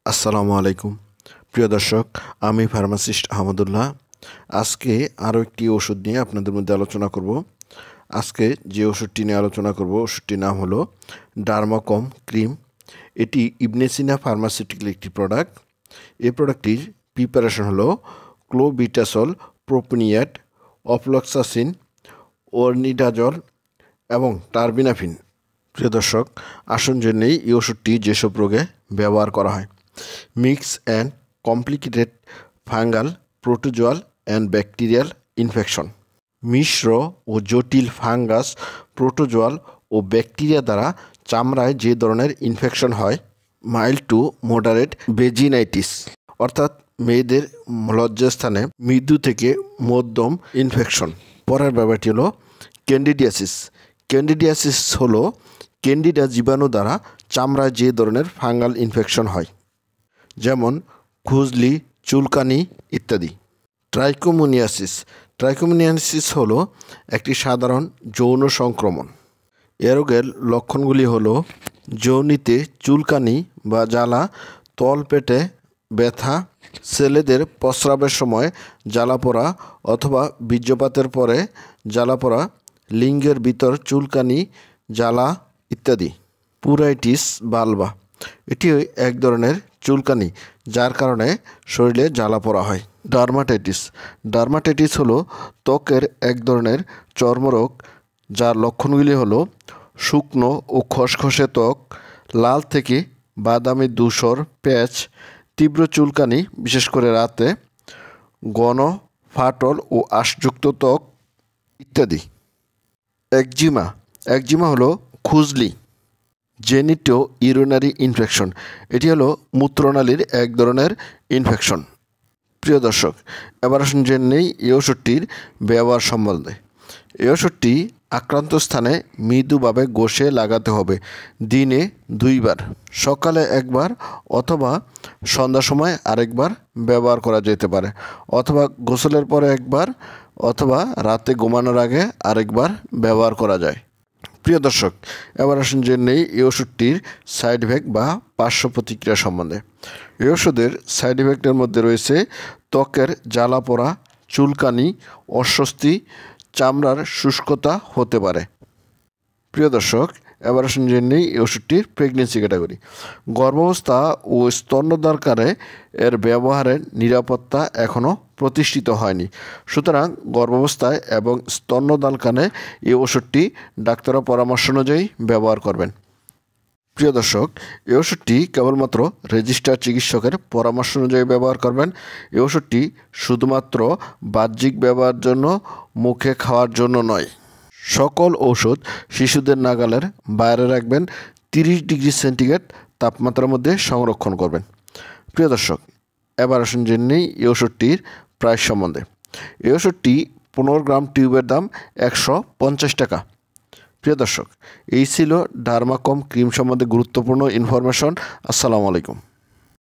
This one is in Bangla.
আসসালামু আলাইকুম প্রিয় দর্শক, আমি ফার্মাসিস্ট আহমদুল্লাহ। আজকে আরও একটি ওষুধ নিয়ে আপনাদের মধ্যে আলোচনা করব। আজকে যে ওষুধটি নিয়ে আলোচনা করব, ওষুধটির নাম হলো ডার্মাকম ক্রিম। এটি ইবনে সিনা ফার্মাসিউটিক্যাল একটি প্রোডাক্ট। এই প্রোডাক্টটির প্রিপারেশন হলো ক্লোবিটাসল, প্রোপিনিয়েট, অফ্লক্সাসিন, অর্নিডাজল এবং টার্বিনাফিন। প্রিয় দর্শক, আসুন জেনেই এই ওষুধটি যেসব রোগে ব্যবহার করা হয়। Mix and complicated fungal, protozoal and bacterial infection. মিশ্র ও জটিল ফাঙ্গাস, প্রোটোজোয়াল ও ব্যাকটেরিয়া দ্বারা চামড়ায় যে ধরনের ইনফেকশন হয়। মাইল্ড টু মডারেট ভেজিনাইটিস, অর্থাৎ মেয়েদের লজ্জাস্থানে মৃদু থেকে মধ্যম ইনফেকশন। পরের ব্যাপারটি হলো ক্যান্ডিডিয়াসিস। ক্যান্ডিডিয়াসিস হলো ক্যান্ডিডা জীবাণু দ্বারা চামড়ায় যে ধরনের ফাঙ্গাল ইনফেকশন হয়, যেমন খুজলি, চুলকানি ইত্যাদি। ট্রাইকোমোনিয়াসিস। ট্রাইকোমোনিয়াসিস হলো একটি সাধারণ যৌন সংক্রমণ। এ রোগের লক্ষণগুলি হলো যৌনিতে চুলকানি বা জ্বালা, তলপেটে ব্যথা, ছেলেদের প্রস্রাবের সময় জ্বালাপোড়া অথবা বীর্যপাতের পরে জ্বালাপোড়া, লিঙ্গের ভিতর চুলকানি, জ্বালা ইত্যাদি। পুরাইটিস বালবা। এটি এক ধরনের চুলকানি যার কারণে শরীরে জ্বালাপোড়া হয়। ডার্মাটাইটিস। ডার্মাটাইটিস হলো ত্বকের এক ধরনের চর্মরোগ, যার লক্ষণগুলি হলো শুকনো ও খসখসে ত্বক, লাল থেকে বাদামি ধূসর প্যাচ, তীব্র চুলকানি বিশেষ করে রাতে, ঘন ফাটল ও আঁশযুক্ত ত্বক ইত্যাদি। একজিমা। একজিমা হলো খুজলি, জেনিটো ইউরিনারি ইনফেকশন। এটি হলো মূত্রনালীর এক ধরনের ইনফেকশন। প্রিয় দর্শক, এবার আসুন জেনে নেই এই ওষুধটির ব্যবহার সম্বন্ধে। এই ওষুধটি আক্রান্ত স্থানে মৃদুভাবে ঘষে লাগাতে হবে দিনে 2 বার। সকালে একবার অথবা সন্ধ্যার সময় আরেকবার ব্যবহার করা যেতে পারে, অথবা গোসলের পরে একবার, অথবা রাতে ঘুমানোর আগে আরেকবার ব্যবহার করা যায়। প্রিয় দর্শক, এবার আসুন জেনে নেই এই ওষুধটির সাইড ইফেক্ট বা পার্শ্ব প্রতিক্রিয়া সম্বন্ধে। এই ওষুধের সাইড ইফেক্টের মধ্যে রয়েছে ত্বকের জ্বালাপোড়া, চুলকানি, অস্বস্তি, চামড়ার শুষ্কতা হতে পারে। প্রিয় দর্শক, এবার আসুন জেনে নেই এই ওষুধটির প্রেগনেন্সি ক্যাটাগরি। গর্ভাবস্থা ও স্তন্যদানকালে এর ব্যবহারের নিরাপত্তা এখনও প্রতিষ্ঠিত হয়নি। সুতরাং গর্ভাবস্থায় এবং স্তন্যদানকালে এই ওষুধটি ডাক্তারের পরামর্শ অনুযায়ী ব্যবহার করবেন। প্রিয় দর্শক, এই ওষুধটি কেবলমাত্র রেজিস্টার্ড চিকিৎসকের পরামর্শ অনুযায়ী ব্যবহার করবেন। এই ওষুধটি শুধুমাত্র বাহ্যিক ব্যবহারের জন্য, মুখে খাওয়ার জন্য নয়। সকল ওষুধ শিশুদের নাগালের বাইরে রাখবেন। 30 ডিগ্রি সেন্টিগ্রেড তাপমাত্রার মধ্যে সংরক্ষণ করবেন। প্রিয় দর্শক, এবার আসুন জেনে নেই এই ওষুধটির প্রাইস সম্বন্ধে। এই ওষুধটি 15 গ্রাম টিউবের দাম 150 টাকা। প্রিয় দর্শক, এই ছিল ডার্মাকম ক্রিম সম্বন্ধে গুরুত্বপূর্ণ ইনফরমেশন। আসসালামু আলাইকুম।